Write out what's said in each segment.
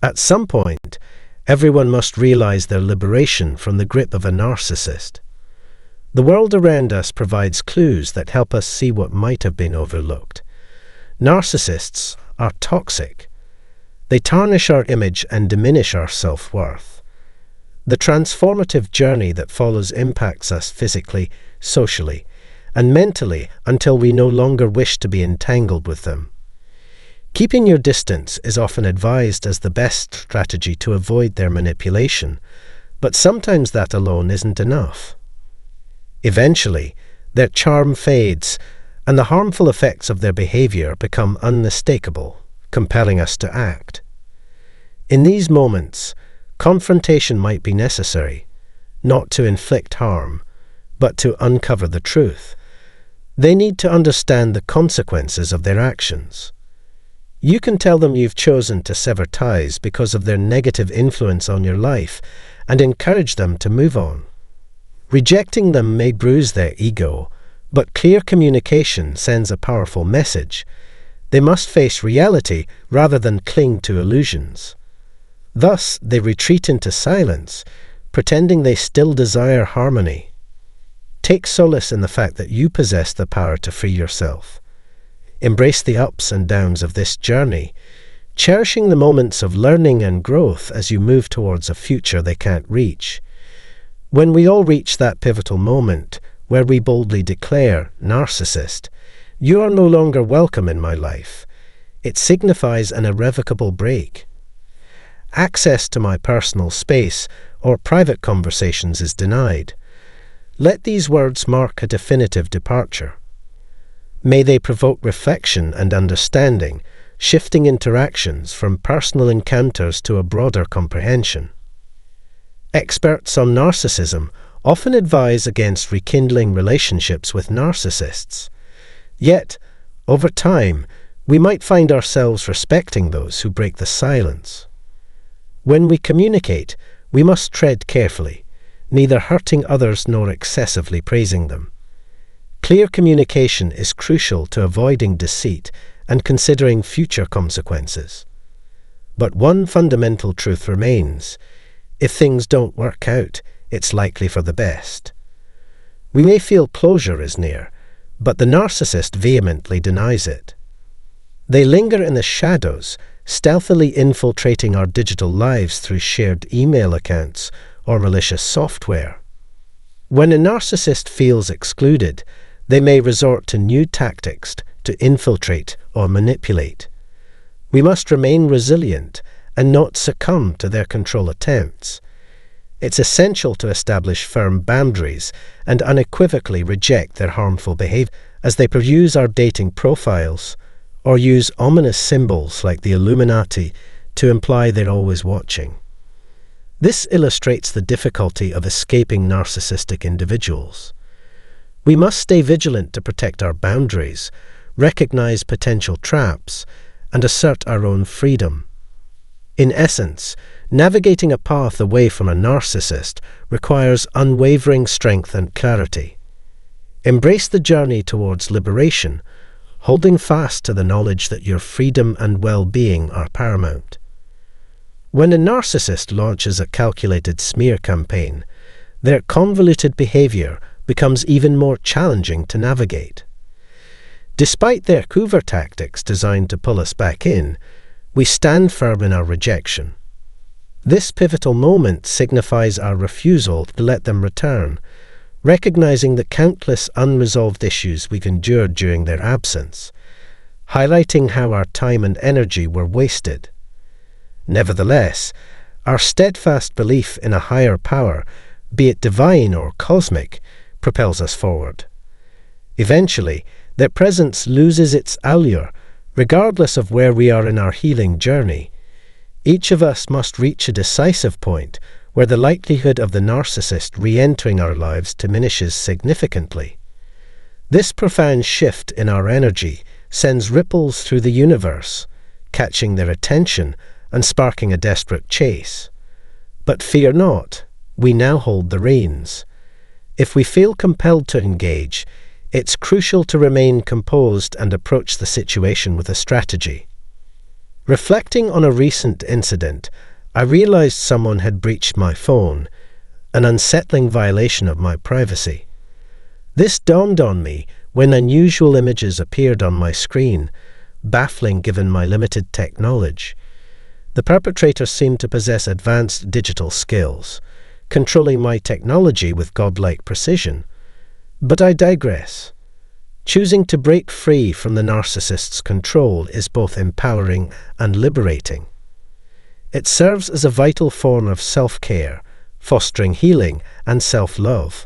At some point, everyone must realize their liberation from the grip of a narcissist. The world around us provides clues that help us see what might have been overlooked. Narcissists are toxic. They tarnish our image and diminish our self-worth. The transformative journey that follows impacts us physically, socially, and mentally until we no longer wish to be entangled with them. Keeping your distance is often advised as the best strategy to avoid their manipulation, but sometimes that alone isn't enough. Eventually, their charm fades, and the harmful effects of their behavior become unmistakable, compelling us to act. In these moments, confrontation might be necessary, not to inflict harm, but to uncover the truth. They need to understand the consequences of their actions. You can tell them you've chosen to sever ties because of their negative influence on your life and encourage them to move on. Rejecting them may bruise their ego, but clear communication sends a powerful message. They must face reality rather than cling to illusions. Thus, they retreat into silence, pretending they still desire harmony. Take solace in the fact that you possess the power to free yourself. Embrace the ups and downs of this journey, cherishing the moments of learning and growth as you move towards a future they can't reach. When we all reach that pivotal moment where we boldly declare, "Narcissist, you are no longer welcome in my life," it signifies an irrevocable break. Access to my personal space or private conversations is denied. Let these words mark a definitive departure. May they provoke reflection and understanding, shifting interactions from personal encounters to a broader comprehension. Experts on narcissism often advise against rekindling relationships with narcissists. Yet, over time, we might find ourselves respecting those who break the silence. When we communicate, we must tread carefully, neither hurting others nor excessively praising them. Clear communication is crucial to avoiding deceit and considering future consequences. But one fundamental truth remains: if things don't work out, it's likely for the best. We may feel closure is near, but the narcissist vehemently denies it. They linger in the shadows, stealthily infiltrating our digital lives through shared email accounts or malicious software. When a narcissist feels excluded, they may resort to new tactics to infiltrate or manipulate. We must remain resilient and not succumb to their control attempts. It's essential to establish firm boundaries and unequivocally reject their harmful behavior as they peruse our dating profiles or use ominous symbols like the Illuminati to imply they're always watching. This illustrates the difficulty of escaping narcissistic individuals. We must stay vigilant to protect our boundaries, recognize potential traps, and assert our own freedom. In essence, navigating a path away from a narcissist requires unwavering strength and clarity. Embrace the journey towards liberation, holding fast to the knowledge that your freedom and well-being are paramount. When a narcissist launches a calculated smear campaign, their convoluted behavior becomes even more challenging to navigate. Despite their hoover tactics designed to pull us back in, we stand firm in our rejection. This pivotal moment signifies our refusal to let them return, recognizing the countless unresolved issues we've endured during their absence, highlighting how our time and energy were wasted. Nevertheless, our steadfast belief in a higher power, be it divine or cosmic, propels us forward. Eventually, their presence loses its allure, regardless of where we are in our healing journey. Each of us must reach a decisive point where the likelihood of the narcissist re-entering our lives diminishes significantly. This profound shift in our energy sends ripples through the universe, catching their attention and sparking a desperate chase. But fear not, we now hold the reins. If we feel compelled to engage, it's crucial to remain composed and approach the situation with a strategy. Reflecting on a recent incident, I realized someone had breached my phone, an unsettling violation of my privacy. This dawned on me when unusual images appeared on my screen, baffling given my limited tech knowledge. The perpetrator seemed to possess advanced digital skills, controlling my technology with godlike precision. But I digress. Choosing to break free from the narcissist's control is both empowering and liberating. It serves as a vital form of self-care, fostering healing and self-love.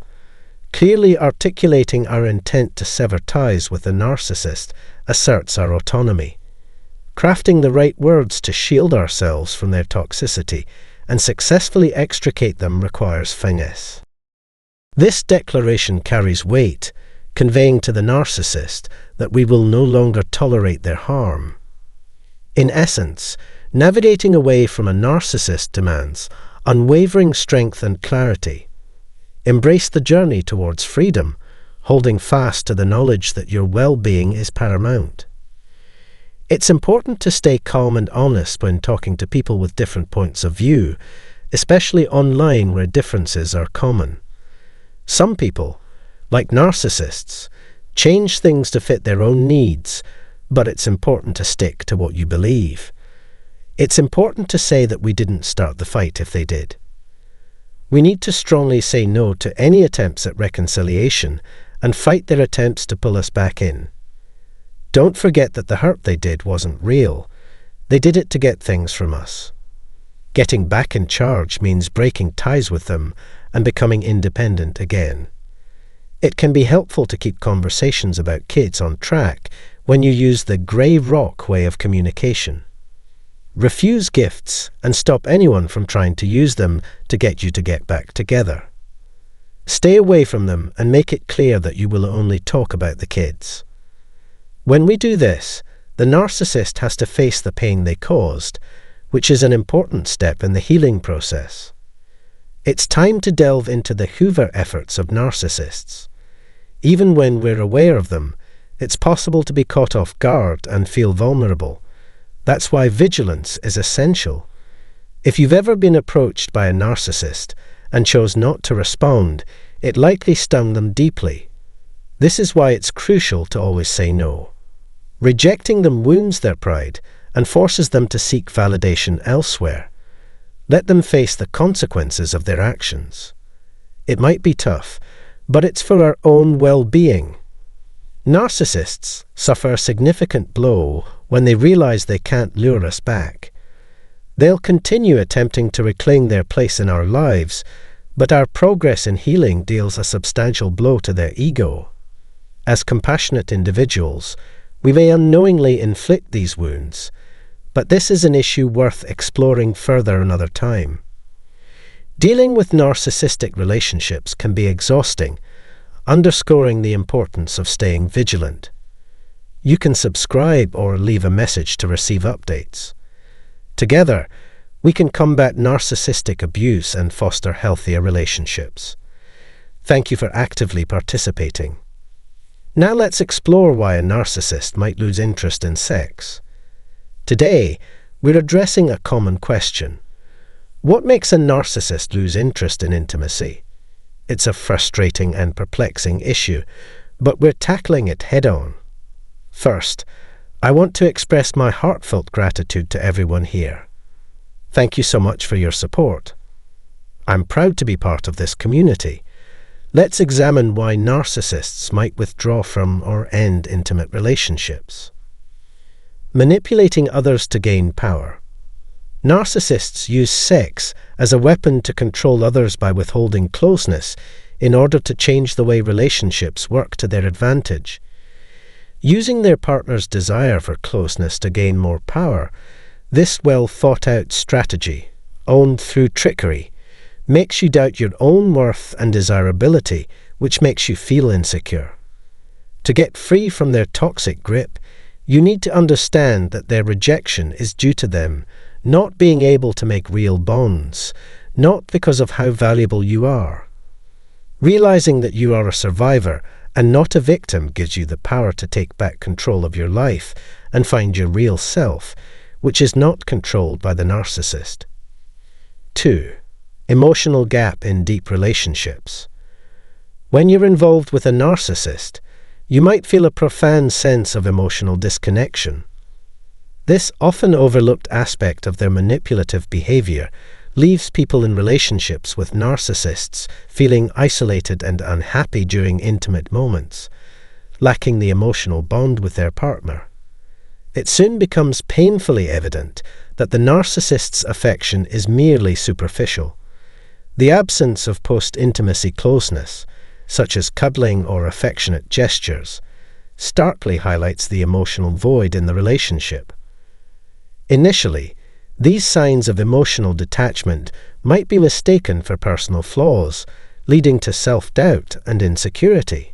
Clearly articulating our intent to sever ties with the narcissist asserts our autonomy. Crafting the right words to shield ourselves from their toxicity and successfully extricate them requires finesse. This declaration carries weight, conveying to the narcissist that we will no longer tolerate their harm. In essence, navigating away from a narcissist demands unwavering strength and clarity. Embrace the journey towards freedom, holding fast to the knowledge that your well-being is paramount. It's important to stay calm and honest when talking to people with different points of view, especially online where differences are common. Some people, like narcissists, change things to fit their own needs, but it's important to stick to what you believe. It's important to say that we didn't start the fight if they did. We need to strongly say no to any attempts at reconciliation and fight their attempts to pull us back in. Don't forget that the hurt they did wasn't real. They did it to get things from us. Getting back in charge means breaking ties with them and becoming independent again. It can be helpful to keep conversations about kids on track when you use the grey rock way of communication. Refuse gifts and stop anyone from trying to use them to get you to get back together. Stay away from them and make it clear that you will only talk about the kids. When we do this, the narcissist has to face the pain they caused, which is an important step in the healing process. It's time to delve into the hoover efforts of narcissists. Even when we're aware of them, it's possible to be caught off guard and feel vulnerable. That's why vigilance is essential. If you've ever been approached by a narcissist and chose not to respond, it likely stung them deeply. This is why it's crucial to always say no. Rejecting them wounds their pride and forces them to seek validation elsewhere. Let them face the consequences of their actions. It might be tough, but it's for our own well-being. Narcissists suffer a significant blow when they realize they can't lure us back. They'll continue attempting to reclaim their place in our lives, but our progress in healing deals a substantial blow to their ego. As compassionate individuals, we may unknowingly inflict these wounds, but this is an issue worth exploring further another time. Dealing with narcissistic relationships can be exhausting, underscoring the importance of staying vigilant. You can subscribe or leave a message to receive updates. Together, we can combat narcissistic abuse and foster healthier relationships. Thank you for actively participating. Now let's explore why a narcissist might lose interest in sex. Today, we're addressing a common question. What makes a narcissist lose interest in intimacy? It's a frustrating and perplexing issue, but we're tackling it head-on. First, I want to express my heartfelt gratitude to everyone here. Thank you so much for your support. I'm proud to be part of this community. Let's examine why narcissists might withdraw from or end intimate relationships. Manipulating others to gain power. Narcissists use sex as a weapon to control others by withholding closeness in order to change the way relationships work to their advantage. Using their partner's desire for closeness to gain more power, this well-thought-out strategy, owned through trickery, makes you doubt your own worth and desirability, which makes you feel insecure. To get free from their toxic grip, you need to understand that their rejection is due to them not being able to make real bonds, not because of how valuable you are. Realizing that you are a survivor and not a victim gives you the power to take back control of your life and find your real self, which is not controlled by the narcissist. 2. Emotional gap in deep relationships. When you're involved with a narcissist, you might feel a profound sense of emotional disconnection. This often overlooked aspect of their manipulative behavior leaves people in relationships with narcissists feeling isolated and unhappy during intimate moments, lacking the emotional bond with their partner. It soon becomes painfully evident that the narcissist's affection is merely superficial. The absence of post-intimacy closeness, such as cuddling or affectionate gestures, starkly highlights the emotional void in the relationship. Initially, these signs of emotional detachment might be mistaken for personal flaws, leading to self-doubt and insecurity.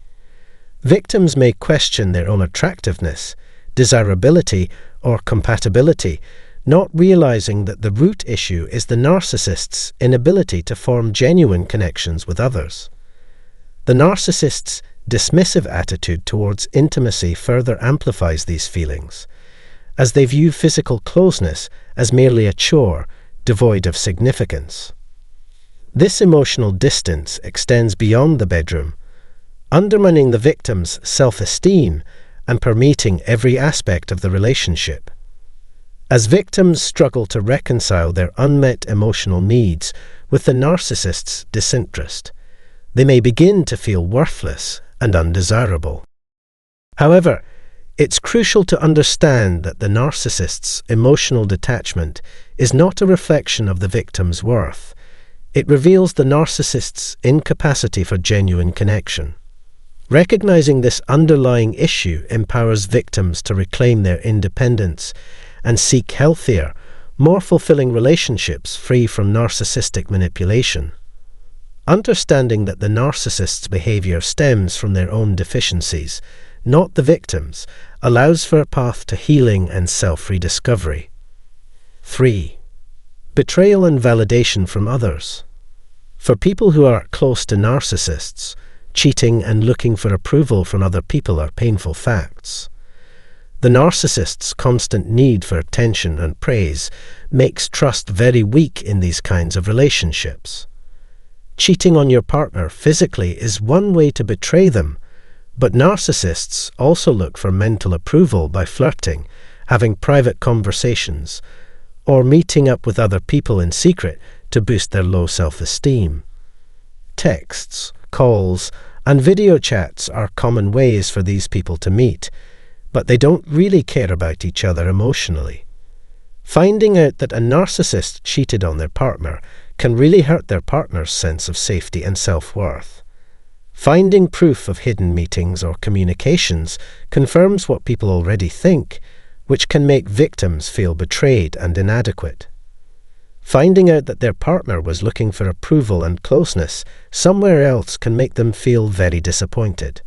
Victims may question their own attractiveness, desirability, or compatibility, not realizing that the root issue is the narcissist's inability to form genuine connections with others. The narcissist's dismissive attitude towards intimacy further amplifies these feelings, as they view physical closeness as merely a chore, devoid of significance. This emotional distance extends beyond the bedroom, undermining the victim's self-esteem and permeating every aspect of the relationship. As victims struggle to reconcile their unmet emotional needs with the narcissist's disinterest, they may begin to feel worthless and undesirable. However, it's crucial to understand that the narcissist's emotional detachment is not a reflection of the victim's worth. It reveals the narcissist's incapacity for genuine connection. Recognizing this underlying issue empowers victims to reclaim their independence and seek healthier, more fulfilling relationships free from narcissistic manipulation. Understanding that the narcissist's behavior stems from their own deficiencies, not the victim's, allows for a path to healing and self-rediscovery. 3. Betrayal and validation from others. For people who are close to narcissists, cheating and looking for approval from other people are painful facts. The narcissist's constant need for attention and praise makes trust very weak in these kinds of relationships. Cheating on your partner physically is one way to betray them, but narcissists also look for mental approval by flirting, having private conversations, or meeting up with other people in secret to boost their low self-esteem. Texts, calls, and video chats are common ways for these people to meet, but they don't really care about each other emotionally. Finding out that a narcissist cheated on their partner can really hurt their partner's sense of safety and self-worth. Finding proof of hidden meetings or communications confirms what people already think, which can make victims feel betrayed and inadequate. Finding out that their partner was looking for approval and closeness somewhere else can make them feel very disappointed.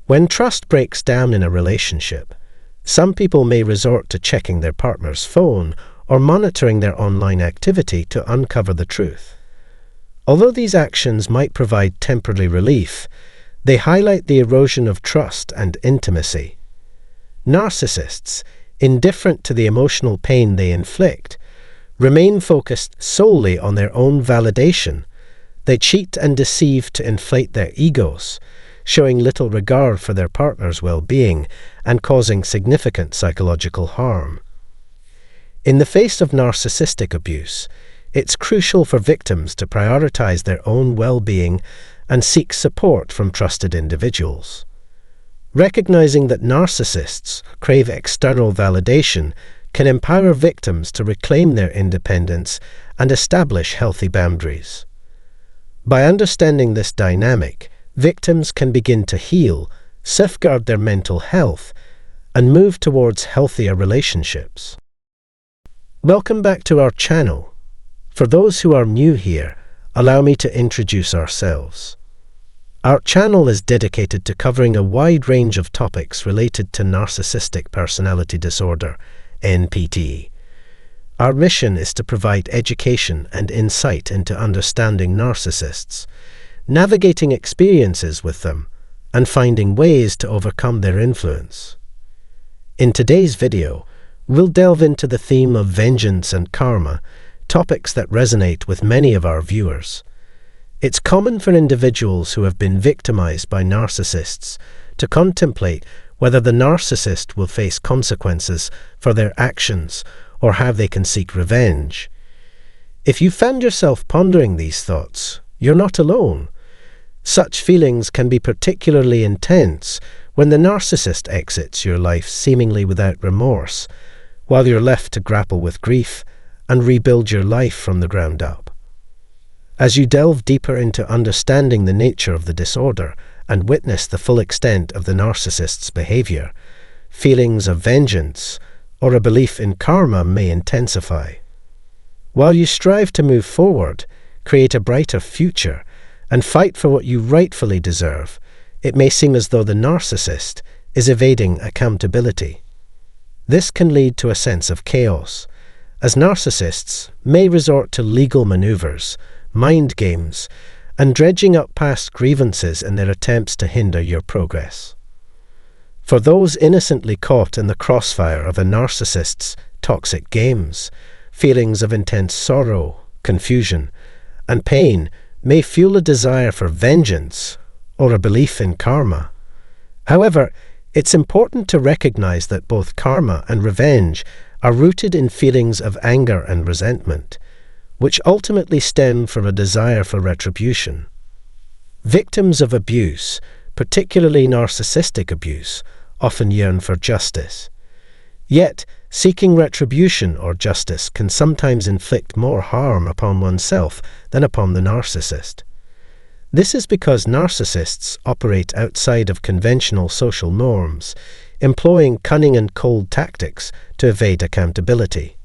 When trust breaks down in a relationship, some people may resort to checking their partner's phone or monitoring their online activity to uncover the truth. Although these actions might provide temporary relief, they highlight the erosion of trust and intimacy. Narcissists, indifferent to the emotional pain they inflict, remain focused solely on their own validation. They cheat and deceive to inflate their egos, showing little regard for their partner's well-being and causing significant psychological harm. In the face of narcissistic abuse, it's crucial for victims to prioritize their own well-being and seek support from trusted individuals. Recognizing that narcissists crave external validation can empower victims to reclaim their independence and establish healthy boundaries. By understanding this dynamic, victims can begin to heal, safeguard their mental health, and move towards healthier relationships. Welcome back to our channel. For those who are new here, allow me to introduce ourselves. Our channel is dedicated to covering a wide range of topics related to narcissistic personality disorder, NPD. Our mission is to provide education and insight into understanding narcissists, navigating experiences with them, and finding ways to overcome their influence. In today's video, We'll delve into the theme of vengeance and karma, topics that resonate with many of our viewers. It's common for individuals who have been victimized by narcissists to contemplate whether the narcissist will face consequences for their actions or how they can seek revenge. If you found yourself pondering these thoughts, you're not alone. Such feelings can be particularly intense when the narcissist exits your life seemingly without remorse, while you're left to grapple with grief and rebuild your life from the ground up. As you delve deeper into understanding the nature of the disorder and witness the full extent of the narcissist's behavior, feelings of vengeance or a belief in karma may intensify. While you strive to move forward, create a brighter future, and fight for what you rightfully deserve, it may seem as though the narcissist is evading accountability. This can lead to a sense of chaos, as narcissists may resort to legal maneuvers, mind games, and dredging up past grievances in their attempts to hinder your progress. For those innocently caught in the crossfire of a narcissist's toxic games, feelings of intense sorrow, confusion, and pain may fuel a desire for vengeance or a belief in karma. However, it's important to recognize that both karma and revenge are rooted in feelings of anger and resentment, which ultimately stem from a desire for retribution. Victims of abuse, particularly narcissistic abuse, often yearn for justice. Yet, seeking retribution or justice can sometimes inflict more harm upon oneself than upon the narcissist. This is because narcissists operate outside of conventional social norms, employing cunning and cold tactics to evade accountability.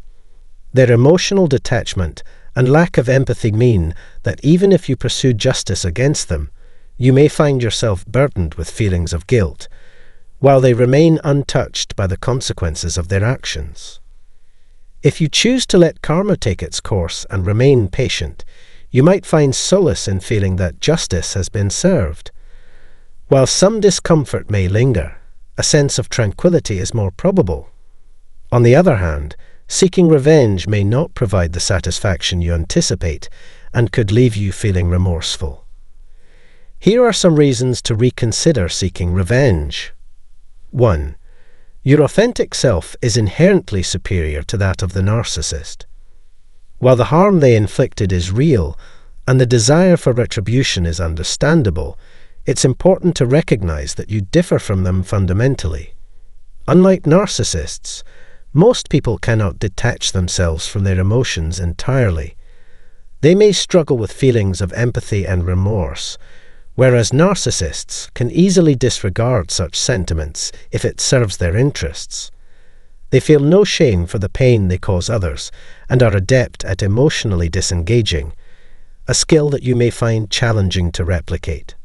Their emotional detachment and lack of empathy mean that even if you pursue justice against them, you may find yourself burdened with feelings of guilt, while they remain untouched by the consequences of their actions. If you choose to let karma take its course and remain patient, you might find solace in feeling that justice has been served. While some discomfort may linger, a sense of tranquility is more probable. On the other hand, seeking revenge may not provide the satisfaction you anticipate and could leave you feeling remorseful. Here are some reasons to reconsider seeking revenge. 1. Your authentic self is inherently superior to that of the narcissist. While the harm they inflicted is real and the desire for retribution is understandable, it's important to recognize that you differ from them fundamentally. Unlike narcissists, most people cannot detach themselves from their emotions entirely. They may struggle with feelings of empathy and remorse, whereas narcissists can easily disregard such sentiments if it serves their interests. They feel no shame for the pain they cause others and are adept at emotionally disengaging, a skill that you may find challenging to replicate.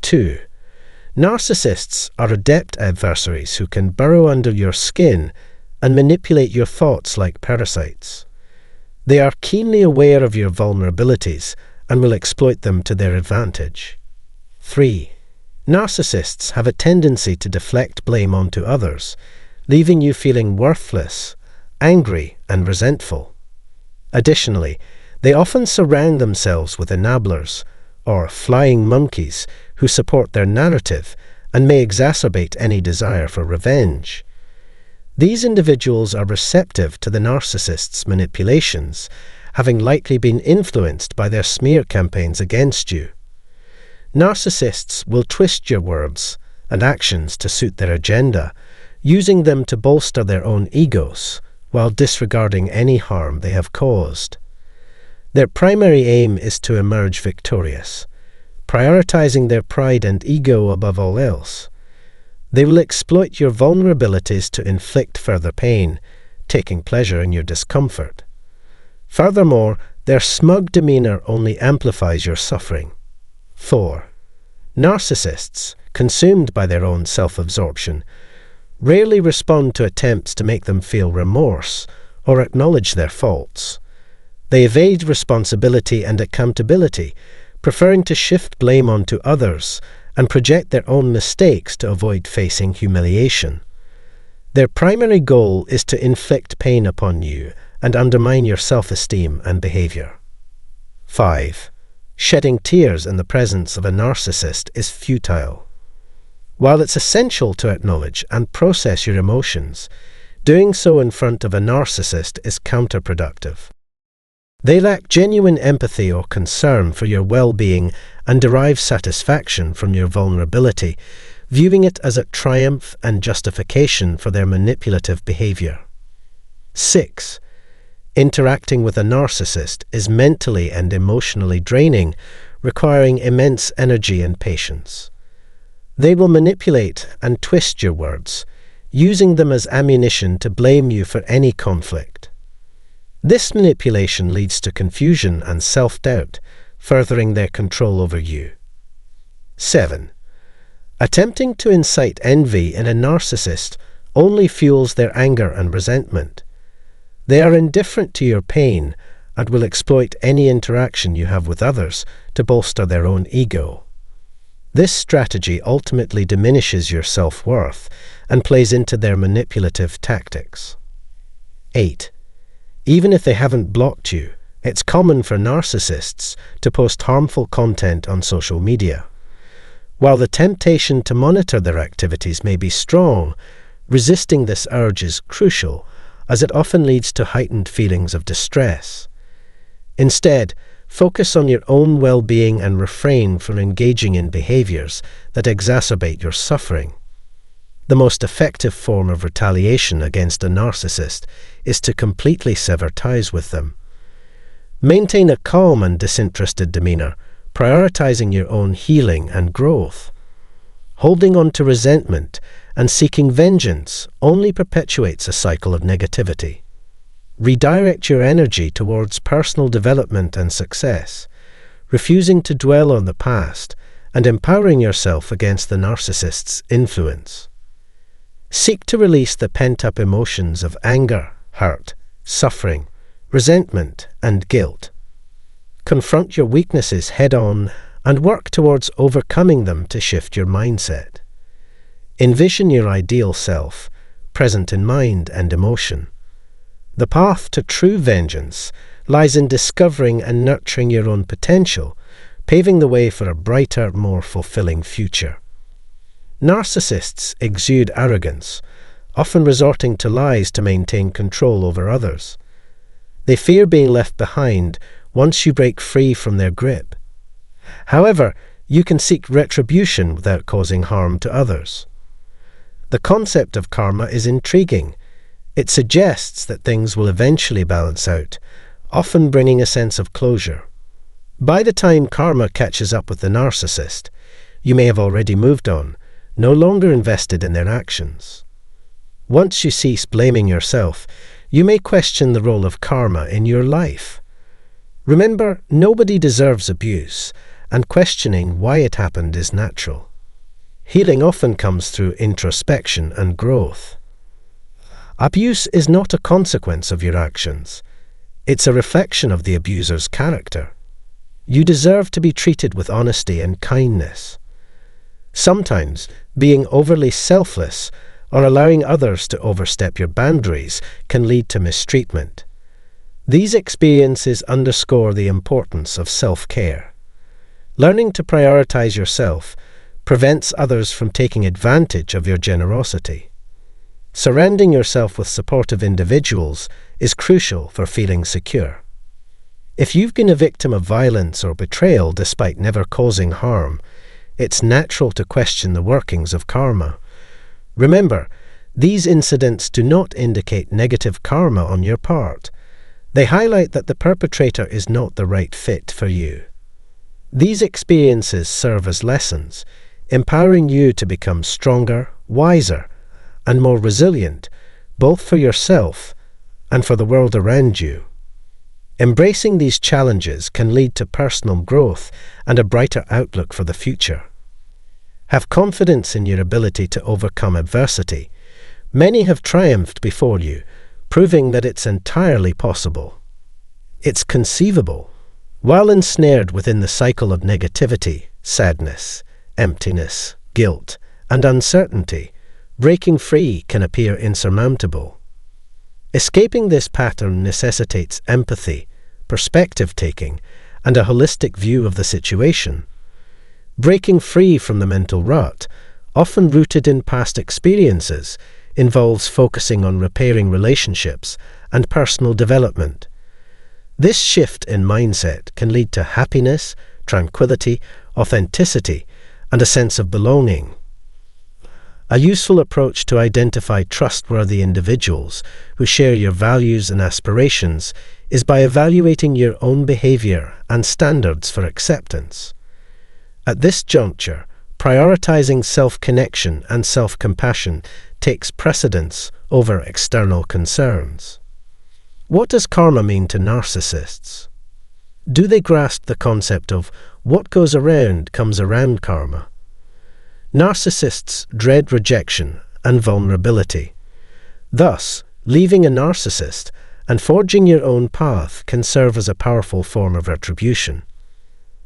2. Narcissists are adept adversaries who can burrow under your skin and manipulate your thoughts like parasites. They are keenly aware of your vulnerabilities and will exploit them to their advantage. 3. Narcissists have a tendency to deflect blame onto others, leaving you feeling worthless, angry, and resentful. Additionally, they often surround themselves with enablers, or flying monkeys, who support their narrative and may exacerbate any desire for revenge. These individuals are receptive to the narcissist's manipulations, having likely been influenced by their smear campaigns against you. Narcissists will twist your words and actions to suit their agenda, using them to bolster their own egos, while disregarding any harm they have caused. Their primary aim is to emerge victorious, prioritizing their pride and ego above all else. They will exploit your vulnerabilities to inflict further pain, taking pleasure in your discomfort. Furthermore, their smug demeanor only amplifies your suffering. 4. Narcissists, consumed by their own self-absorption, rarely respond to attempts to make them feel remorse or acknowledge their faults. They evade responsibility and accountability, preferring to shift blame onto others and project their own mistakes to avoid facing humiliation. Their primary goal is to inflict pain upon you and undermine your self-esteem and behavior. 5. Shedding tears in the presence of a narcissist is futile. While it's essential to acknowledge and process your emotions, doing so in front of a narcissist is counterproductive. They lack genuine empathy or concern for your well-being and derive satisfaction from your vulnerability, viewing it as a triumph and justification for their manipulative behavior. 6. Interacting with a narcissist is mentally and emotionally draining, requiring immense energy and patience. They will manipulate and twist your words, using them as ammunition to blame you for any conflict. This manipulation leads to confusion and self-doubt, furthering their control over you. 7. Attempting to incite envy in a narcissist only fuels their anger and resentment. They are indifferent to your pain and will exploit any interaction you have with others to bolster their own ego. This strategy ultimately diminishes your self-worth and plays into their manipulative tactics. 8. Even if they haven't blocked you, it's common for narcissists to post harmful content on social media. While the temptation to monitor their activities may be strong, resisting this urge is crucial, as it often leads to heightened feelings of distress. Instead, focus on your own well-being and refrain from engaging in behaviors that exacerbate your suffering. The most effective form of retaliation against a narcissist is to completely sever ties with them. Maintain a calm and disinterested demeanor, prioritizing your own healing and growth. Holding on to resentment and seeking vengeance only perpetuates a cycle of negativity. Redirect your energy towards personal development and success, refusing to dwell on the past and empowering yourself against the narcissist's influence. Seek to release the pent-up emotions of anger, hurt, suffering, resentment, and guilt. Confront your weaknesses head-on and work towards overcoming them to shift your mindset. Envision your ideal self, present in mind and emotion. The path to true vengeance lies in discovering and nurturing your own potential, paving the way for a brighter, more fulfilling future. Narcissists exude arrogance, often resorting to lies to maintain control over others. They fear being left behind once you break free from their grip. However, you can seek retribution without causing harm to others. The concept of karma is intriguing. It suggests that things will eventually balance out, often bringing a sense of closure. By the time karma catches up with the narcissist, you may have already moved on, no longer invested in their actions. Once you cease blaming yourself, you may question the role of karma in your life. Remember, nobody deserves abuse, and questioning why it happened is natural. Healing often comes through introspection and growth. Abuse is not a consequence of your actions. It's a reflection of the abuser's character. You deserve to be treated with honesty and kindness. Sometimes, being overly selfless or allowing others to overstep your boundaries can lead to mistreatment. These experiences underscore the importance of self-care. Learning to prioritize yourself prevents others from taking advantage of your generosity. Surrounding yourself with supportive individuals is crucial for feeling secure. If you've been a victim of violence or betrayal despite never causing harm, it's natural to question the workings of karma. Remember, these incidents do not indicate negative karma on your part. They highlight that the perpetrator is not the right fit for you. These experiences serve as lessons, empowering you to become stronger, wiser, and more resilient, both for yourself and for the world around you. Embracing these challenges can lead to personal growth and a brighter outlook for the future. Have confidence in your ability to overcome adversity. Many have triumphed before you, proving that it's entirely possible. It's conceivable. While ensnared within the cycle of negativity, sadness, emptiness, guilt, and uncertainty, Breaking free can appear insurmountable. Escaping this pattern necessitates empathy, perspective-taking, and a holistic view of the situation. Breaking free from the mental rut, often rooted in past experiences, involves focusing on repairing relationships and personal development. This shift in mindset can lead to happiness, tranquility, authenticity, and a sense of belonging. A useful approach to identify trustworthy individuals who share your values and aspirations is by evaluating your own behavior and standards for acceptance. At this juncture, prioritizing self-connection and self-compassion takes precedence over external concerns. What does karma mean to narcissists? Do they grasp the concept of what goes around comes around karma? Narcissists dread rejection and vulnerability. Thus, leaving a narcissist and forging your own path can serve as a powerful form of retribution.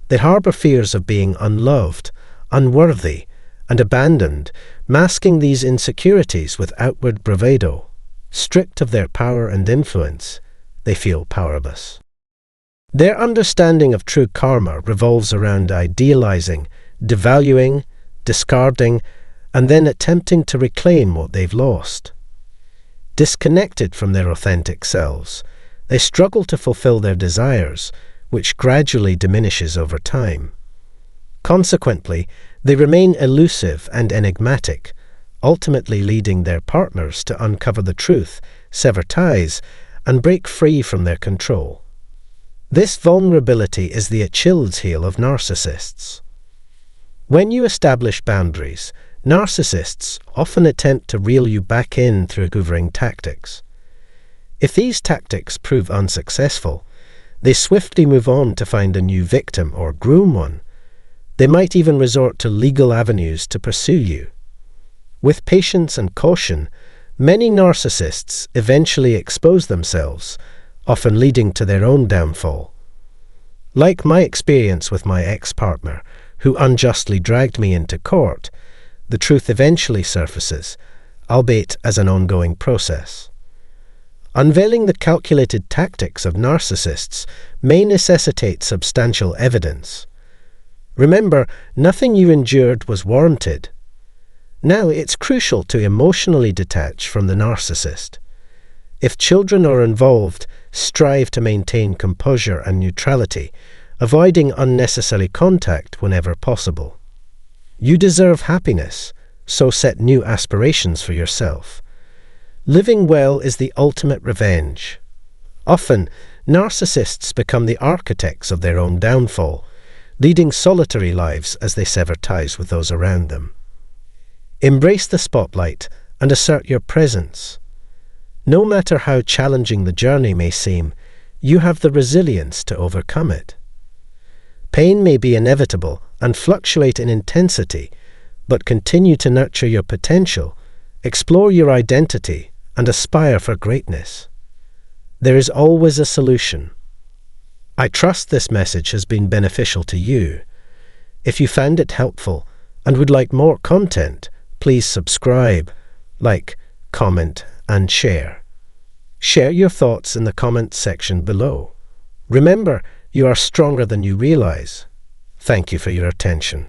They harbor fears of being unloved, unworthy, and abandoned, masking these insecurities with outward bravado. Stripped of their power and influence, they feel powerless. Their understanding of true karma revolves around idealizing, devaluing, discarding, and then attempting to reclaim what they've lost. Disconnected from their authentic selves, they struggle to fulfill their desires, which gradually diminishes over time. Consequently, they remain elusive and enigmatic, ultimately leading their partners to uncover the truth, sever ties, and break free from their control. This vulnerability is the Achilles heel of narcissists. When you establish boundaries, narcissists often attempt to reel you back in through hoovering tactics. If these tactics prove unsuccessful, they swiftly move on to find a new victim or groom one. They might even resort to legal avenues to pursue you. With patience and caution, many narcissists eventually expose themselves, often leading to their own downfall. Like my experience with my ex-partner, who unjustly dragged me into court, the truth eventually surfaces, albeit as an ongoing process. Unveiling the calculated tactics of narcissists may necessitate substantial evidence. Remember, nothing you endured was warranted. Now, it's crucial to emotionally detach from the narcissist. If children are involved, strive to maintain composure and neutrality, avoiding unnecessary contact whenever possible. You deserve happiness, so set new aspirations for yourself. Living well is the ultimate revenge. Often, narcissists become the architects of their own downfall, leading solitary lives as they sever ties with those around them. Embrace the spotlight and assert your presence. No matter how challenging the journey may seem, you have the resilience to overcome it. Pain may be inevitable and fluctuate in intensity, but continue to nurture your potential, explore your identity, and aspire for greatness. There is always a solution. I trust this message has been beneficial to you. If you found it helpful and would like more content, please subscribe, like, comment, and share. Share your thoughts in the comments section below. Remember, you are stronger than you realize. Thank you for your attention.